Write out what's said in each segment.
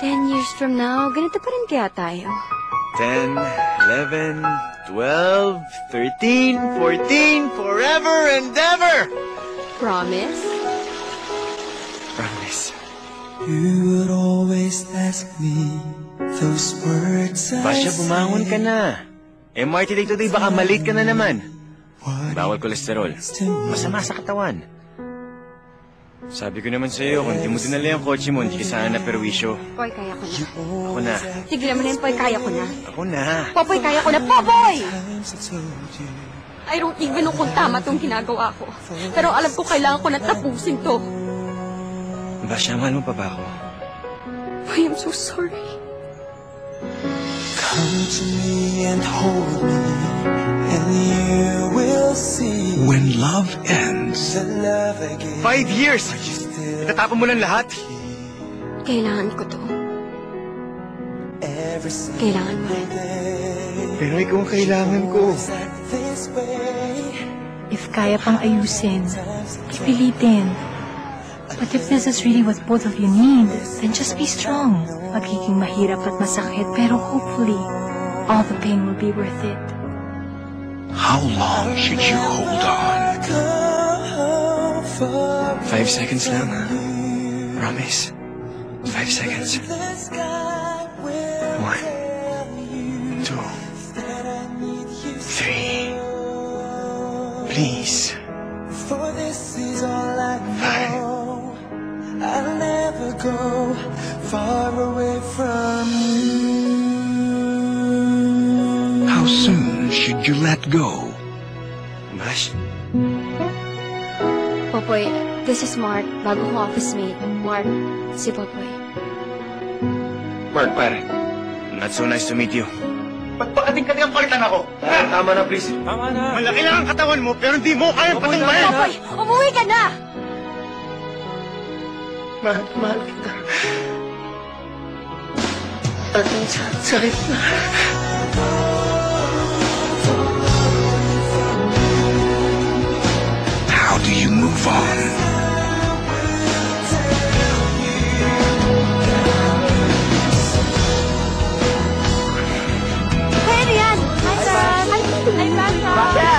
10 years from now, ganito pa rin kaya tayo. 10, 11, 12, 13, 14, forever and ever! Promise? Promise. You would always ask me those words I Basya, bumangon ka na. MRT day today, baka malate ka na naman. What Bawal kolesterol. Masama sa katawan. Sabi ko naman sa'yo, kung di mo dinala yung kotse mo, hindi ka sana naperwisyo. Poy, kaya ko na. Ako na. Tigilan mo na yung Poy, kaya ko na. Ako na. Popoy, kaya ko na. Popoy! times I told you I don't even know kung tama tong ginagawa ko. Pero alam ko kailangan ko na tapusin to. Basya, mahal mo pa ba ako? Poy, I'm so sorry. come to me and hold me and you will see When love ends, the love I gave 5 years! Itatapon mo lang lahat? Kailangan ko to. every single Kailangan mo rin. day. Pero ikaw ang kailangan ko. This way, If kaya pang ayusin, pilitin. But if this is really what both of you need, then just be strong. Magiging mahirap at masakit, pero hopefully, all the pain will be worth it. how long should you hold on? come for 5 seconds lang, ha? Promise. 5 seconds. the sky will 1, 2, that I need you 3. Please. for this is all I 5. know. I'll never go far away from you. How soon should you let go? Bash, Popoy, this is Mark, bago kong office mate. Mark, si Popoy. Mark, pare. Not so nice to meet you. Ba't pakating-kating ang palitan ako? Tama na, please. Tama na. Malaki lang ang katawan mo, pero hindi mo kayang patumbayan. Popoy, umuwi ka na! Mahal kita. Ang sakit na. How do you move on? Hey, Rian! Hi, Sam! Hi, Basha!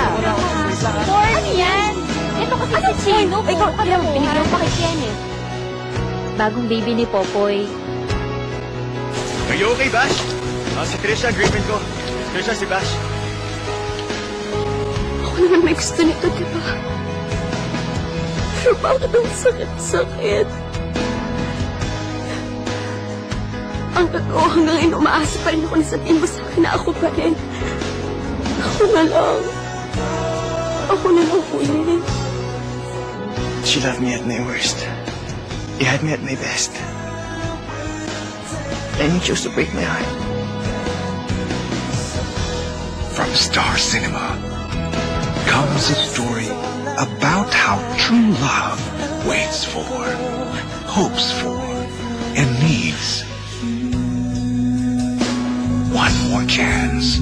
Ano yan? Ito kasi si Chino. Ikaw, alam mo, binigyan pa kay Chen eh. Bagong baby ni Popoy. Are you okay, Bash? Si Trisha, girlfriend ko. Trisha, si Bash. Ako naman may gusto nito, di ba? Pero bakit ang sakit-sakit? Ang totoo, hanggang ngayon umaasa pa rin ako na sabihin mo sa akin na ako pa rin. Ako na lang. Ako na lang ulit. She loved me at my worst. You had me at my best. And you chose to break my heart. From Star Cinema comes a story about how true love waits for, hopes for, and needs one more chance.